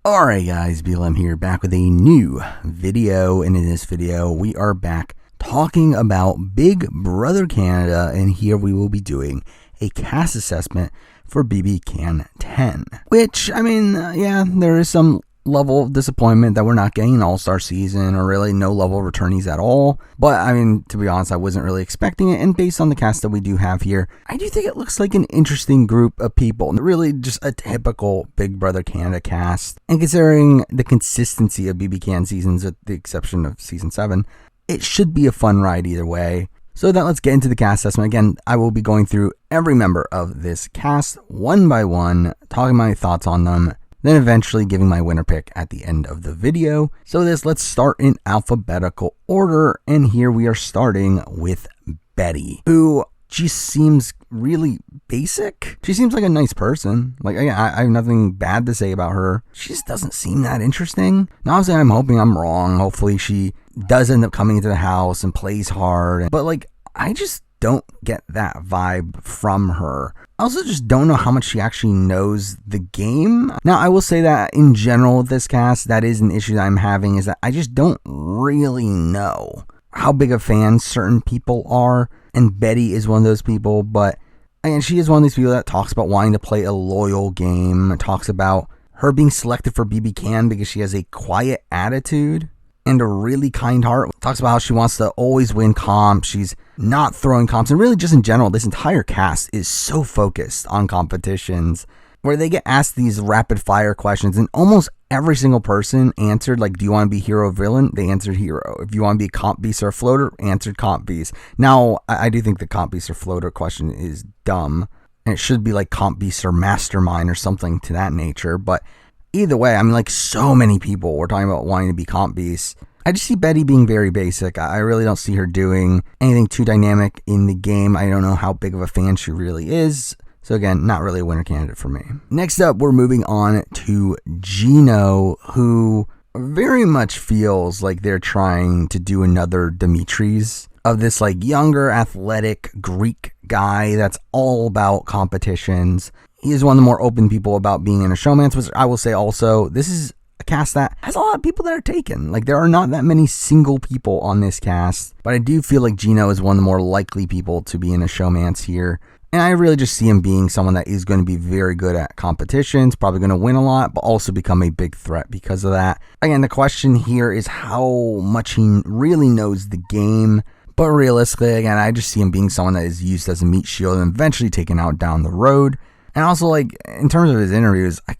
Alright guys, BLM here, back with a new video, and in this video we are back talking about Big Brother Canada, and here we will be doing a cast assessment for BB Can 10. Which, I mean, yeah, there is some level of disappointment that we're not getting an all-star season, or really no level of returnees at all. But, I mean, to be honest, I wasn't really expecting it, and based on the cast that we do have here, I do think it looks like an interesting group of people. Really just a typical Big Brother Canada cast. And considering the consistency of BB Can seasons, with the exception of Season 7, it should be a fun ride either way. So then let's get into the cast assessment. Again, I will be going through every member of this cast one by one, talking my thoughts on them, then eventually giving my winner pick at the end of the video. So let's start in alphabetical order, and here we are starting with Betty, who just seems really basic. She seems like a nice person. Like, I have nothing bad to say about her. She just doesn't seem that interesting. Now, obviously, I'm hoping I'm wrong. Hopefully, she does end up coming into the house and plays hard. But, like, I just don't get that vibe from her. I also just don't know how much she actually knows the game. Now, I will say that in general with this cast, that is an issue that I'm having, is that I just don't really know how big of fans certain people are. And Betty is one of those people, but again, she is one of these people that talks about wanting to play a loyal game, talks about her being selected for BB Can because she has a quiet attitude and a really kind heart. Talks about how she wants to always win comps. She's not throwing comps. And really just in general, this entire cast is so focused on competitions where they get asked these rapid fire questions, and almost every single person answered, like, do you want to be hero or villain? They answered hero. If you want to be a comp beast or a floater, answered comp beast. Now, I do think the comp beast or floater question is dumb, and it should be like comp beast or mastermind or something to that nature. But either way, I mean, like, so many people were talking about wanting to be comp beast. I just see Betty being very basic. I really don't see her doing anything too dynamic in the game. I don't know how big of a fan she really is. So again, not really a winner candidate for me. Next up, we're moving on to Gino, who very much feels like they're trying to do another Dimitris, of this like younger, athletic Greek guy that's all about competitions. He is one of the more open people about being in a showmance, which I will say also, this is a cast that has a lot of people that are taken. Like, there are not that many single people on this cast, but I do feel like Gino is one of the more likely people to be in a showmance here. And I really just see him being someone that is going to be very good at competitions, probably going to win a lot, but also become a big threat because of that. Again, the question here is how much he really knows the game. But realistically, again, I just see him being someone that is used as a meat shield and eventually taken out down the road. And also, like, in terms of his interviews, I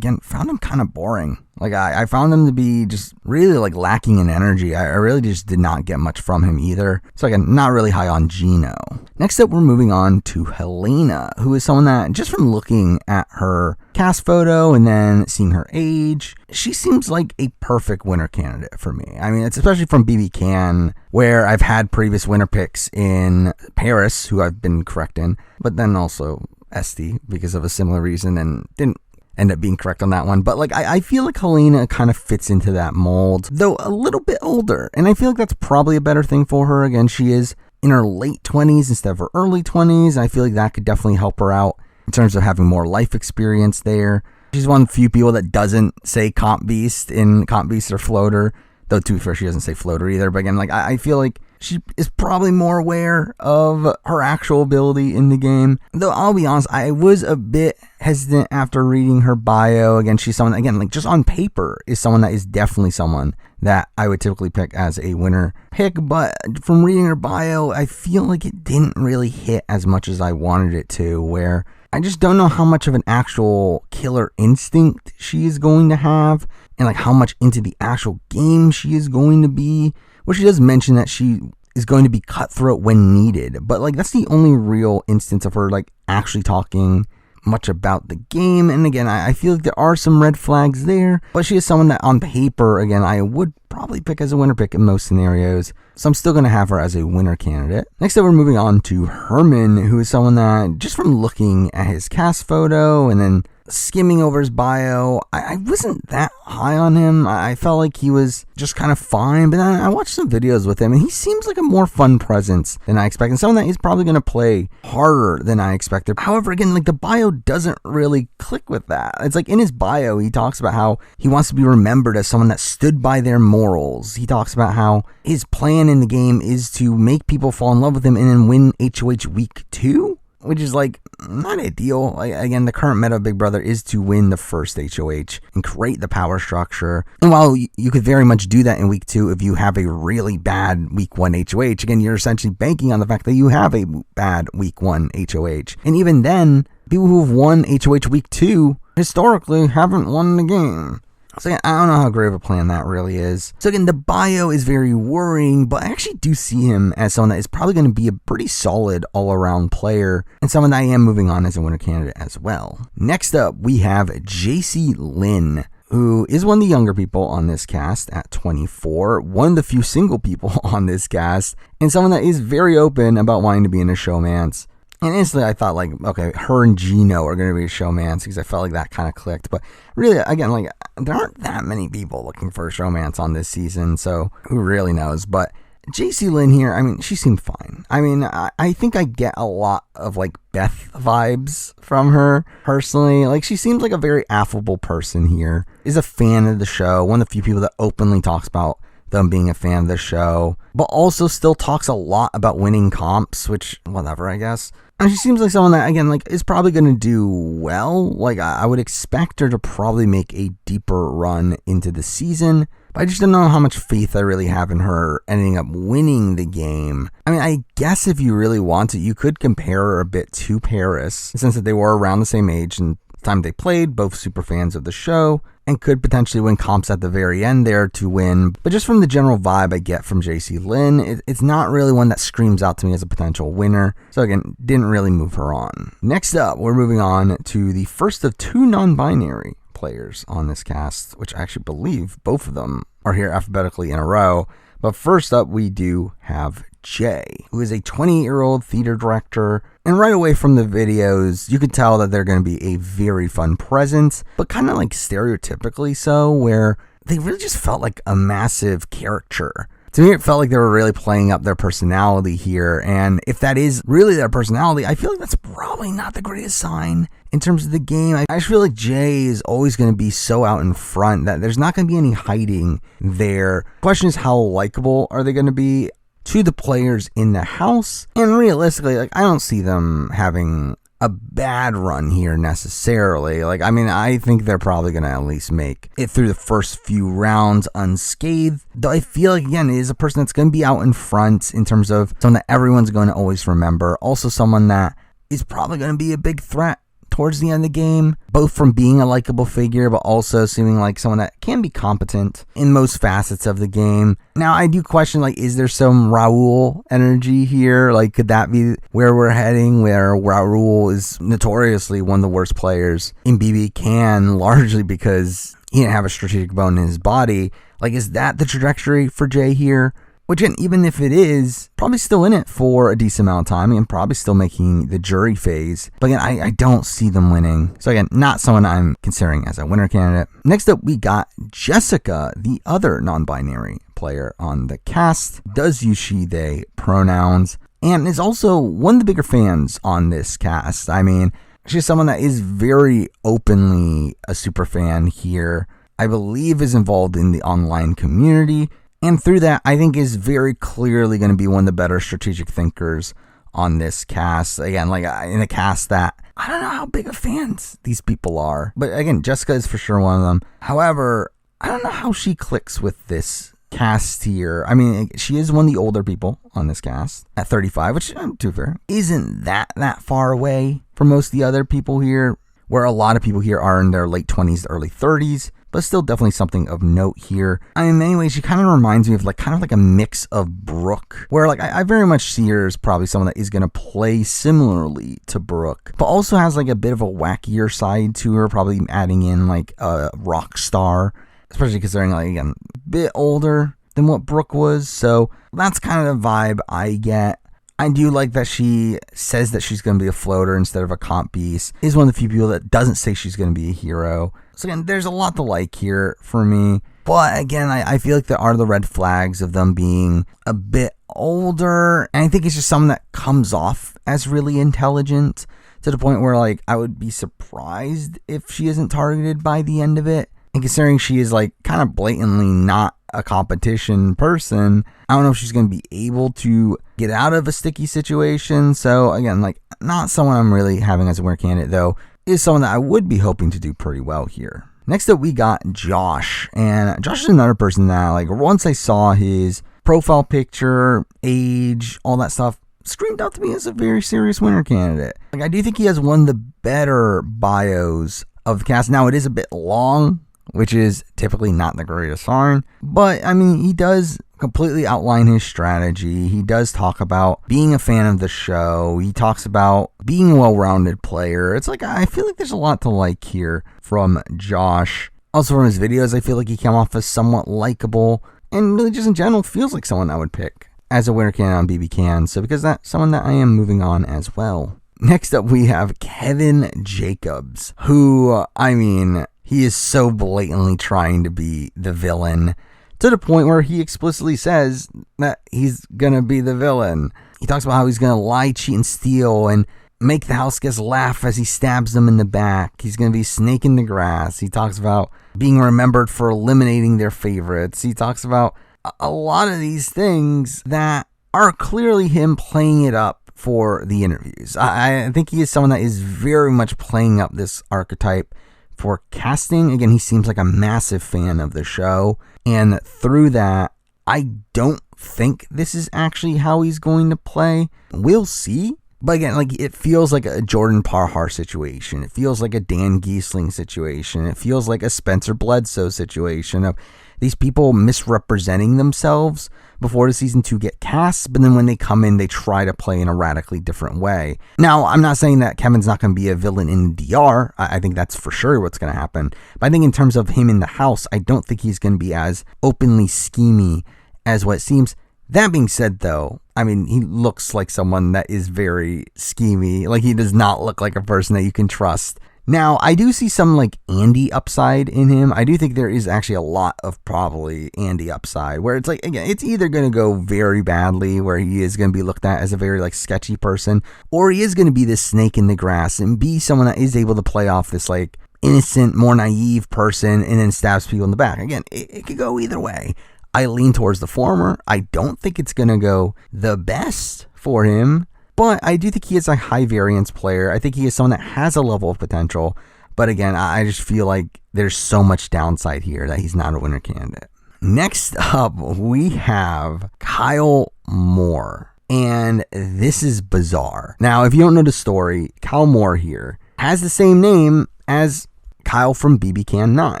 found him kind of boring. Like, I found him to be just really, like, lacking in energy. I really just did not get much from him either. So, again, not really high on Gino. Next up, we're moving on to Helena, who is someone that, just from looking at her cast photo and then seeing her age, she seems like a perfect winner candidate for me. I mean, it's especially from BB Can, where I've had previous winner picks in Paris, who I've been correct in, but then also Esty because of a similar reason, and didn't end up being correct on that one. But like, I feel like Helena kind of fits into that mold, though a little bit older, and I feel like that's probably a better thing for her. Again, she is in her late 20s instead of her early 20s. I feel like that could definitely help her out in terms of having more life experience there. She's one of the few people that doesn't say comp beast in comp beast or floater, though to be fair, she doesn't say floater either. But again, like, I feel like she is probably more aware of her actual ability in the game. Though I'll be honest, I was a bit hesitant after reading her bio. Again, she's someone, again, like, just on paper is someone that is definitely someone that I would typically pick as a winner pick. But from reading her bio, I feel like it didn't really hit as much as I wanted it to, where I just don't know how much of an actual killer instinct she is going to have, and like how much into the actual game she is going to be. Well, she does mention that she is going to be cutthroat when needed, but like, that's the only real instance of her like actually talking much about the game. And again, I feel like there are some red flags there, but she is someone that on paper, again, I would probably pick as a winner pick in most scenarios. So I'm still going to have her as a winner candidate. Next up, we're moving on to Herman, who is someone that, just from looking at his cast photo and then skimming over his bio, I wasn't that high on him. I felt like he was just kind of fine, but then I watched some videos with him, and he seems like a more fun presence than I expected. Someone that is probably going to play harder than I expected. However, again, like the bio doesn't really click with that. It's like in his bio, he talks about how he wants to be remembered as someone that stood by their morals. He talks about how his plan in the game is to make people fall in love with him and then win HOH Week 2. Which is like not ideal. Again, the current meta of Big Brother is to win the first HOH and create the power structure. And while you could very much do that in Week 2 if you have a really bad Week 1 HOH, again, you're essentially banking on the fact that you have a bad Week 1 HOH. And even then, people who have won HOH Week 2 historically haven't won the game. So again, I don't know how great of a plan that really is. So again, the bio is very worrying, but I actually do see him as someone that is probably going to be a pretty solid all-around player and someone that I am moving on as a winner candidate as well. Next up, we have Jacey-Lynne, who is one of the younger people on this cast at 24, one of the few single people on this cast, and someone that is very open about wanting to be in a showmance. And instantly I thought, like, okay, her and Gino are going to be a showmance because I felt like that kind of clicked. But really, again, like, there aren't that many people looking for a showmance on this season, so who really knows? But Jacey-Lynne here, I mean, she seemed fine. I mean, I think I get a lot of, like, Beth vibes from her, personally. Like, she seems like a very affable person here, is a fan of the show, one of the few people that openly talks about them being a fan of the show, but also still talks a lot about winning comps, which, whatever, I guess. And she seems like someone that, again, like, is probably going to do well. Like, I would expect her to probably make a deeper run into the season, but I just don't know how much faith I really have in her ending up winning the game. I mean, I guess if you really want to, you could compare her a bit to Paris, since that they were around the same age and time they played, both super fans of the show, and could potentially win comps at the very end there to win. But just from the general vibe I get from Jacey-Lynne, it's not really one that screams out to me as a potential winner. So again, didn't really move her on. Next up, we're moving on to the first of two non-binary players on this cast, which I actually believe both of them are here alphabetically in a row. But first up, we do have Jay, who is a 20-year-old theater director. And right away from the videos, you could tell that they're going to be a very fun presence, but kind of like stereotypically so, where they really just felt like a massive caricature. To me, it felt like they were really playing up their personality here, and if that is really their personality, I feel like that's probably not the greatest sign in terms of the game. I just feel like Jay is always going to be so out in front that there's not going to be any hiding there. The question is, how likable are they going to be to the players in the house? And realistically, like, I don't see them having a bad run here necessarily. Like, I mean, I think they're probably going to at least make it through the first few rounds unscathed. Though I feel like, again, it is a person that's going to be out in front in terms of someone that everyone's going to always remember. Also someone that is probably going to be a big threat towards the end of the game, both from being a likable figure, but also seeming like someone that can be competent in most facets of the game. Now, I do question, like, is there some Raul energy here? Like, could that be where we're heading, where Raul is notoriously one of the worst players in BB Can, largely because he didn't have a strategic bone in his body? Like, is that the trajectory for Jay here? Which, again, even if it is, probably still in it for a decent amount of time and probably still making the jury phase. But again, I don't see them winning. So again, not someone I'm considering as a winner candidate. Next up, we got Jessica, the other non-binary player on the cast. Does use she, they pronouns, and is also one of the bigger fans on this cast. I mean, she's someone that is very openly a super fan here. I believe is involved in the online community. And through that, I think is very clearly going to be one of the better strategic thinkers on this cast. Again, like in a cast that I don't know how big of fans these people are. But again, Jessica is for sure one of them. However, I don't know how she clicks with this cast here. I mean, she is one of the older people on this cast at 35, which, to be fair, isn't that far away from most of the other people here, where a lot of people here are in their late 20s to early 30s. But still definitely something of note here. I mean, in many ways, she kind of reminds me of kind of like a mix of Brooke, where like I very much see her as probably someone that is going to play similarly to Brooke, but also has like a bit of a wackier side to her, probably adding in like a rock star, especially considering, like, again, a bit older than what Brooke was. So that's kind of the vibe I get. I do like that she says that she's going to be a floater instead of a comp beast. Is one of the few people that doesn't say she's going to be a hero. So again, there's a lot to like here for me. But again, I feel like there are the red flags of them being a bit older. And I think it's just someone that comes off as really intelligent to the point where, like, I would be surprised if she isn't targeted by the end of it. And considering she is, like, kind of blatantly not a competition person, I don't know if she's going to be able to get out of a sticky situation. So again, like, not someone I'm really having as a winner candidate, though, is someone that I would be hoping to do pretty well here. Next up, we got Josh. And Josh is another person that, like, once I saw his profile picture, age, all that stuff, screamed out to me as a very serious winner candidate. Like, I do think he has one of the better bios of the cast. Now, it is a bit long, which is typically not the greatest sign. But, I mean, he does completely outline his strategy. He does talk about being a fan of the show. He talks about being a well-rounded player. It's like, I feel like there's a lot to like here from Josh. Also from his videos, I feel like he came off as somewhat likable, and really just in general feels like someone I would pick as a winner candidate on BB Can. So because that's someone that I am moving on as well. Next up, we have Kevin Jacobs, who, I mean, he is so blatantly trying to be the villain, to the point where he explicitly says that he's going to be the villain. He talks about how he's going to lie, cheat, and steal, and make the house guests laugh as he stabs them in the back. He's going to be snake in the grass. He talks about being remembered for eliminating their favorites. He talks about a lot of these things that are clearly him playing it up for the interviews. I think he is someone that is very much playing up this archetype for casting. Again, he seems like a massive fan of the show. And through that, I don't think this is actually how he's going to play. We'll see. But again, like, it feels like a Jordan Parhar situation. It feels like a Dan Giesling situation. It feels like a Spencer Bledsoe situation of these people misrepresenting themselves before the season 2 get cast, but then when they come in, they try to play in a radically different way. Now, I'm not saying that Kevin's not going to be a villain in DR. I think that's for sure what's going to happen. But I think in terms of him in the house, I don't think he's going to be as openly schemy as what it seems. That being said, though, I mean, he looks like someone that is very schemy. Like, he does not look like a person that you can trust. Now, I do see some, like, Andy upside in him. I do think there is actually a lot of probably Andy upside, where it's like, again, it's either going to go very badly, where he is going to be looked at as a very, like, sketchy person, or he is going to be this snake in the grass and be someone that is able to play off this, like, innocent, more naive person and then stabs people in the back. Again, it could go either way. I lean towards the former. I don't think it's going to go the best for him, but I do think he is a high variance player. I think he is someone that has a level of potential. But again, I just feel like there's so much downside here that he's not a winner candidate. Next up, we have Kyle Moore. And this is bizarre. Now, if you don't know the story, Kyle Moore here has the same name as Kyle from BB Can 9.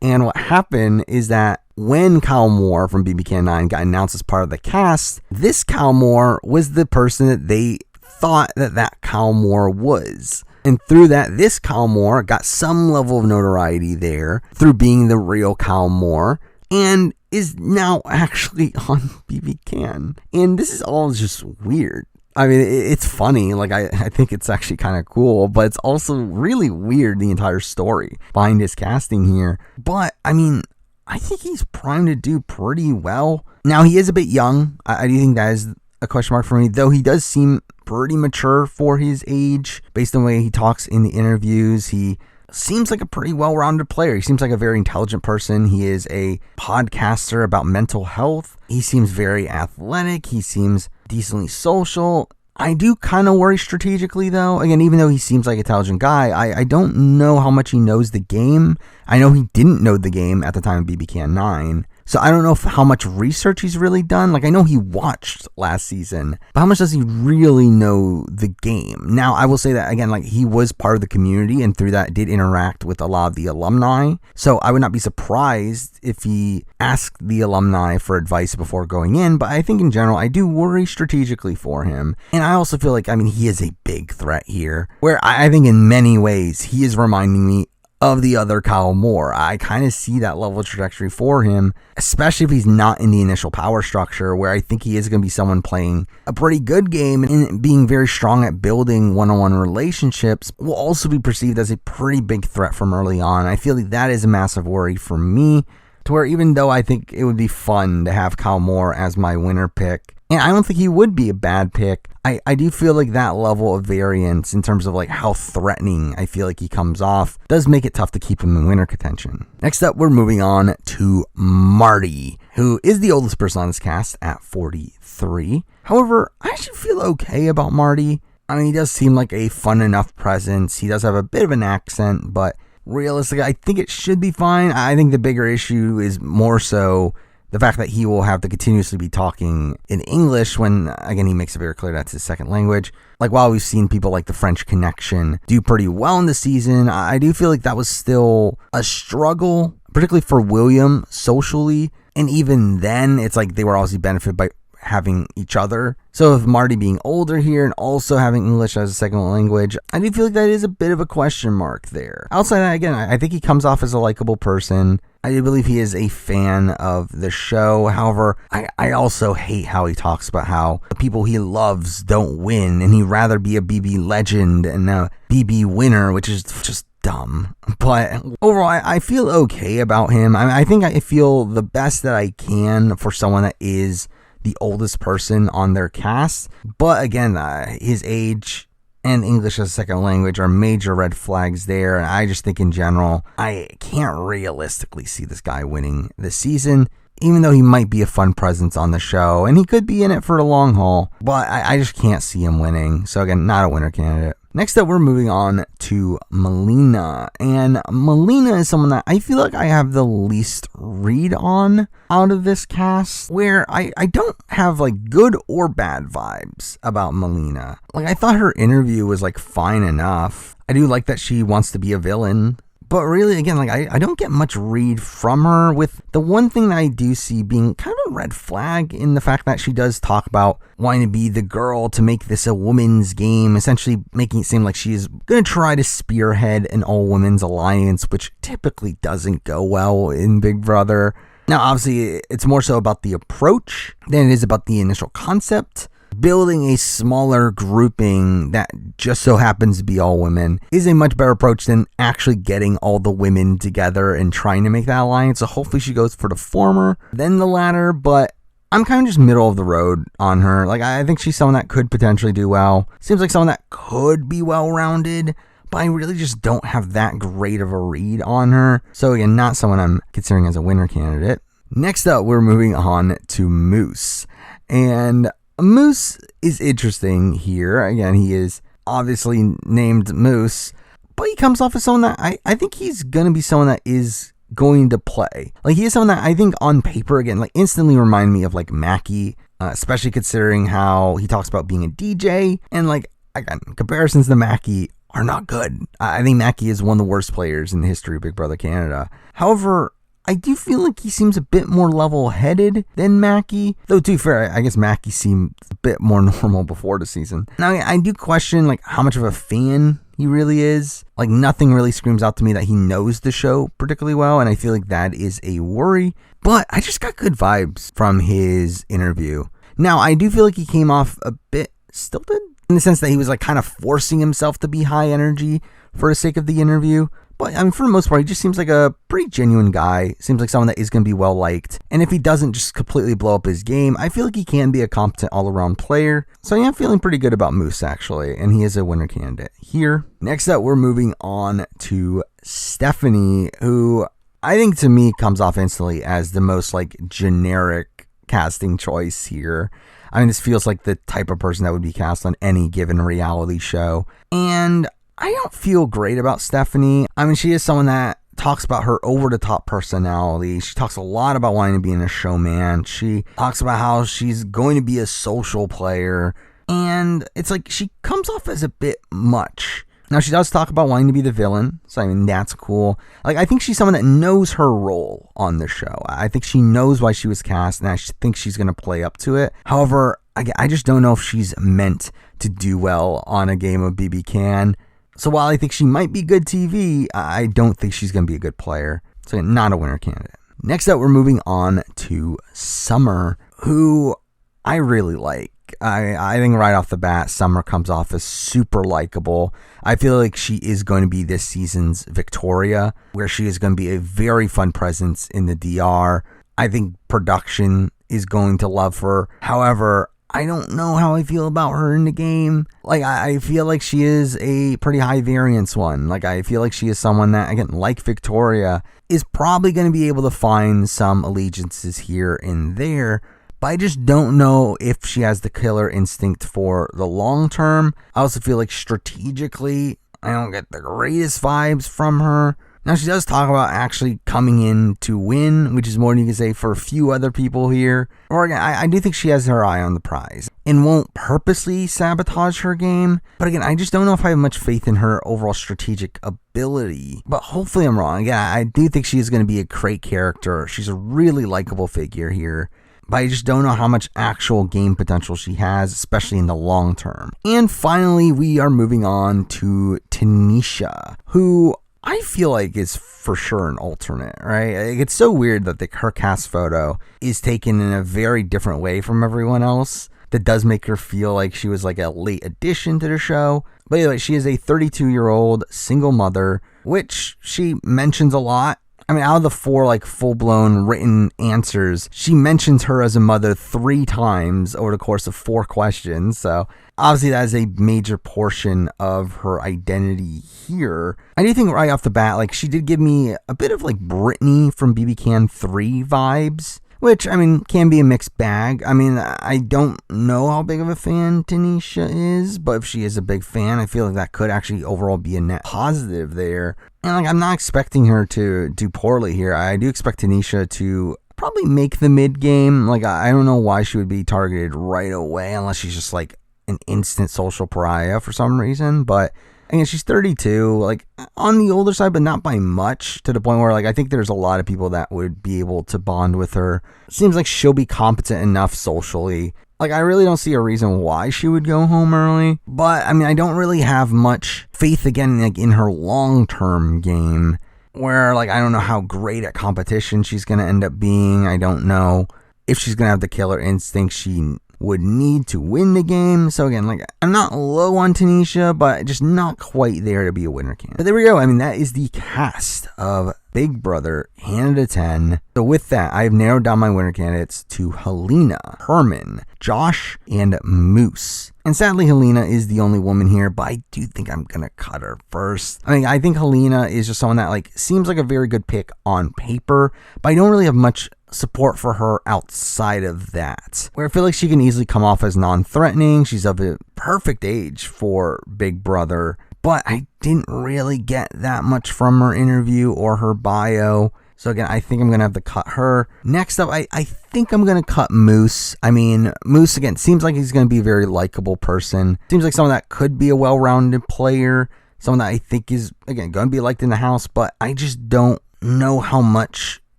And what happened is that when Kyle Moore from BB Can 9 got announced as part of the cast, this Kyle Moore was the person that they thought that Kyle Moore was. And through that, this Kyle Moore got some level of notoriety there through being the real Kyle Moore, and is now actually on BB Can. And this is all just weird. I mean, it's funny. Like, I think it's actually kind of cool, but it's also really weird, the entire story behind his casting here. But, I mean, I think he's primed to do pretty well. Now, he is a bit young. I do think that is a question mark for me, though he does seem pretty mature for his age. Based on the way he talks in the interviews, he seems like a pretty well-rounded player. He seems like a very intelligent person. He is a podcaster about mental health. He seems very athletic. He seems decently social. I do kind of worry strategically, though. Again, even though he seems like an intelligent guy, I don't know how much he knows the game. I know he didn't know the game at the time of BB Can 9. So I don't know how much research he's really done. Like, I know he watched last season, but how much does he really know the game? Now, I will say that, again, like, he was part of the community and through that did interact with a lot of the alumni. So I would not be surprised if he asked the alumni for advice before going in. But I think in general, I do worry strategically for him. And I also feel like, I mean, he is a big threat here, where I think in many ways he is reminding me of the other Kyle Moore. I kind of see that level of trajectory for him, especially if he's not in the initial power structure, where I think he is going to be someone playing a pretty good game and being very strong at building one-on-one relationships, will also be perceived as a pretty big threat from early on. I feel like that is a massive worry for me, to where even though I think it would be fun to have Kyle Moore as my winner pick, and I don't think he would be a bad pick, I do feel like that level of variance in terms of like how threatening I feel like he comes off does make it tough to keep him in winner contention. Next up, we're moving on to Marty, who is the oldest person on this cast at 43. However, I actually feel okay about Marty. I mean, he does seem like a fun enough presence. He does have a bit of an accent, but realistically, I think it should be fine. I think the bigger issue is more so the fact that he will have to continuously be talking in English when, again, he makes it very clear that's his second language. Like, while we've seen people like the French Connection do pretty well in the season, I do feel like that was still a struggle, particularly for William socially. And even then, it's like they were obviously benefited by having each other. So with Marty being older here and also having English as a second language, I do feel like that is a bit of a question mark there. Outside that, again, I think he comes off as a likable person. I do believe he is a fan of the show. However, I also hate how he talks about how the people he loves don't win, and he'd rather be a BB legend and a BB winner, which is just dumb. But overall, I feel okay about him. I think I feel the best that I can for someone that is the oldest person on their cast. But again, his age and English as a second language are major red flags there. And I just think in general, I can't realistically see this guy winning this season, even though he might be a fun presence on the show and he could be in it for the long haul. But I just can't see him winning. So again, not a winner candidate. Next up, we're moving on to Melina. And Melina is someone that I feel like I have the least read on out of this cast, where I don't have like good or bad vibes about Melina. Like, I thought her interview was like fine enough. I do like that she wants to be a villain. But really, again, like I don't get much read from her, with the one thing that I do see being kind of a red flag in the fact that she does talk about wanting to be the girl to make this a women's game, essentially making it seem like she is going to try to spearhead an all-women's alliance, which typically doesn't go well in Big Brother. Now, obviously, it's more so about the approach than it is about the initial concept. Building a smaller grouping that just so happens to be all women is a much better approach than actually getting all the women together and trying to make that alliance. So hopefully she goes for the former than the latter, but I'm kind of just middle of the road on her. Like, I think she's someone that could potentially do well. Seems like someone that could be well-rounded, but I really just don't have that great of a read on her. So again, not someone I'm considering as a winner candidate. Next up, we're moving on to Moose. And Moose is interesting here. Again, he is obviously named Moose, but he comes off as someone that I think he's going to be someone that is going to play. Like, he is someone that I think on paper, again, like instantly remind me of like Mackie, especially considering how he talks about being a DJ. And like, again, comparisons to Mackie are not good. I think Mackie is one of the worst players in the history of Big Brother Canada. However, I do feel like he seems a bit more level-headed than Mackie. Though, to be fair, I guess Mackie seemed a bit more normal before the season. Now, I do question like how much of a fan he really is. Like, nothing really screams out to me that he knows the show particularly well, and I feel like that is a worry. But I just got good vibes from his interview. Now, I do feel like he came off a bit stilted, in the sense that he was like kind of forcing himself to be high energy for the sake of the interview. But I mean, for the most part, he just seems like a pretty genuine guy. Seems like someone that is going to be well liked. And if he doesn't just completely blow up his game, I feel like he can be a competent all-around player. So yeah, I'm feeling pretty good about Moose, actually. And he is a winner candidate here. Next up, we're moving on to Stephanie, who I think to me comes off instantly as the most like generic casting choice here. I mean, this feels like the type of person that would be cast on any given reality show. And I don't feel great about Stephanie. I mean, she is someone that talks about her over-the-top personality. She talks a lot about wanting to be in a showman. She talks about how she's going to be a social player. And it's like she comes off as a bit much. Now, she does talk about wanting to be the villain. So, I mean, that's cool. Like, I think she's someone that knows her role on the show. I think she knows why she was cast, and I think she's going to play up to it. However, I just don't know if she's meant to do well on a game of BB Can. So while I think she might be good TV, I don't think she's going to be a good player. So not a winner candidate. Next up, we're moving on to Summer, who I really like. I think right off the bat, Summer comes off as super likable. I feel like she is going to be this season's Victoria, where she is going to be a very fun presence in the DR. I think production is going to love her. However, I don't know how I feel about her in the game. Like, I feel like she is a pretty high variance one. Like, I feel like she is someone that, again, like Victoria, is probably going to be able to find some allegiances here and there. But I just don't know if she has the killer instinct for the long term. I also feel like strategically, I don't get the greatest vibes from her. Now, she does talk about actually coming in to win, which is more than you can say for a few other people here. Or again, I do think she has her eye on the prize and won't purposely sabotage her game. But again, I just don't know if I have much faith in her overall strategic ability. But hopefully I'm wrong. Again, I do think she is going to be a great character. She's a really likable figure here. But I just don't know how much actual game potential she has, especially in the long term. And finally, we are moving on to Tanisha, who I feel like is for sure an alternate, right? It's so weird that her cast photo is taken in a very different way from everyone else. That does make her feel like she was like a late addition to the show. But anyway, she is a 32-year-old single mother, which she mentions a lot. I mean, out of the 4 like full-blown written answers, she mentions her as a mother 3 times over the course of 4 questions. So obviously that is a major portion of her identity here. I do think right off the bat, like she did give me a bit of like Brittany from BB Can 3 vibes, which, I mean, can be a mixed bag. I mean, I don't know how big of a fan Tanisha is, but if she is a big fan, I feel like that could actually overall be a net positive there. And like, I'm not expecting her to do poorly here. I do expect Tanisha to probably make the mid game. Like, I don't know why she would be targeted right away unless she's just like an instant social pariah for some reason. But again, she's 32, like on the older side, but not by much, to the point where like I think there's a lot of people that would be able to bond with her. Seems like she'll be competent enough socially. Like, I really don't see a reason why she would go home early. But, I mean, I don't really have much faith, again, like in her long-term game. Where, like, I don't know how great at competition she's going to end up being. I don't know if she's going to have the killer instinct she would need to win the game. So, again, like, I'm not low on Tanisha, but just not quite there to be a winner candidate. But there we go. I mean, that is the cast of Big Brother, Canada 10. So with that, I've narrowed down my winner candidates to Helena, Herman, Josh, and Moose. And sadly, Helena is the only woman here, but I do think I'm going to cut her first. I mean, I think Helena is just someone that like seems like a very good pick on paper, but I don't really have much support for her outside of that, where I feel like she can easily come off as non-threatening. She's of a perfect age for Big Brother, but I didn't really get that much from her interview or her bio. So again, I think I'm going to have to cut her. Next up, I think I'm going to cut Moose. I mean, Moose, again, seems like he's going to be a very likable person. Seems like someone that could be a well-rounded player. Someone that I think is, again, going to be liked in the house, but I just don't know how much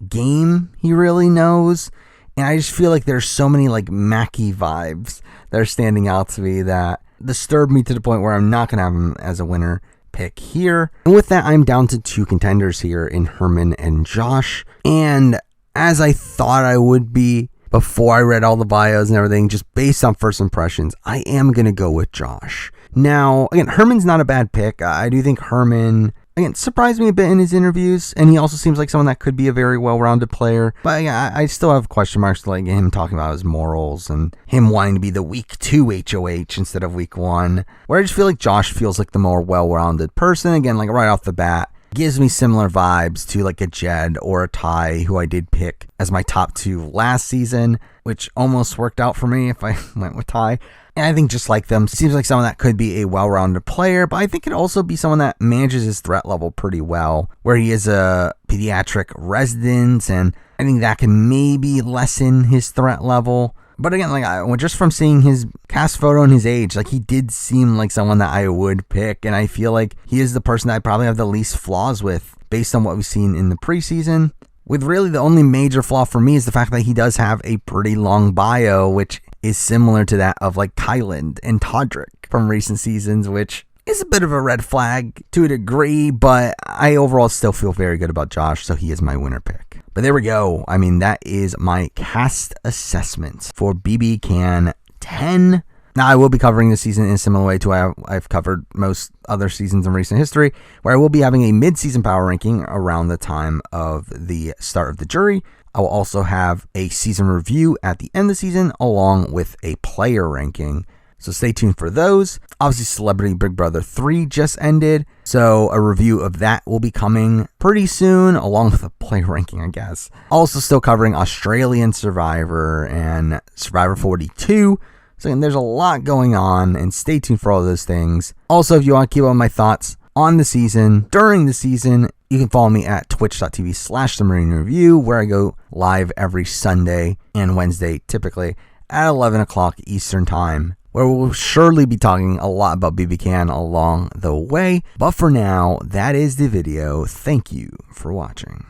game he really knows. And I just feel like there's so many like Mackie vibes that are standing out to me that disturb me to the point where I'm not going to have him as a winner pick here. And with that, I'm down to 2 contenders here in Herman and Josh. And as I thought I would be before I read all the bios and everything, just based on first impressions, I am going to go with Josh. Now, again, Herman's not a bad pick. I do think Herman, again, surprised me a bit in his interviews, and he also seems like someone that could be a very well-rounded player. But yeah, I still have question marks like him talking about his morals and him wanting to be the week 2 HOH instead of week 1. Where I just feel like Josh feels like the more well-rounded person. Again, like right off the bat, gives me similar vibes to like a Jed or a Ty, who I did pick as my top 2 last season, which almost worked out for me if I went with Ty. And I think just like them, seems like someone that could be a well-rounded player, but I think could also be someone that manages his threat level pretty well, where he is a pediatric resident, and I think that can maybe lessen his threat level. But again, like just from seeing his cast photo and his age, like he did seem like someone that I would pick, and I feel like he is the person that I probably have the least flaws with based on what we've seen in the preseason. With really the only major flaw for me is the fact that he does have a pretty long bio, which is similar to that of like Kyland and Todrick from recent seasons, which is a bit of a red flag to a degree, but I overall still feel very good about Josh, so he is my winner pick. But there we go. I mean, that is my cast assessment for BB Can 10. Now, I will be covering this season in a similar way to how I've covered most other seasons in recent history, where I will be having a mid-season power ranking around the time of the start of the jury. I will also have a season review at the end of the season, along with a player ranking. So stay tuned for those. Obviously, Celebrity Big Brother 3 just ended, so a review of that will be coming pretty soon, along with a player ranking, I guess. Also still covering Australian Survivor and Survivor 42. So there's a lot going on, and stay tuned for all those things. Also, if you want to keep up with my thoughts on the season, during the season, you can follow me at twitch.tv/themarine where I go live every Sunday and Wednesday, typically at 11 o'clock Eastern Time, where we'll surely be talking a lot about BB Can along the way. But for now, that is the video. Thank you for watching.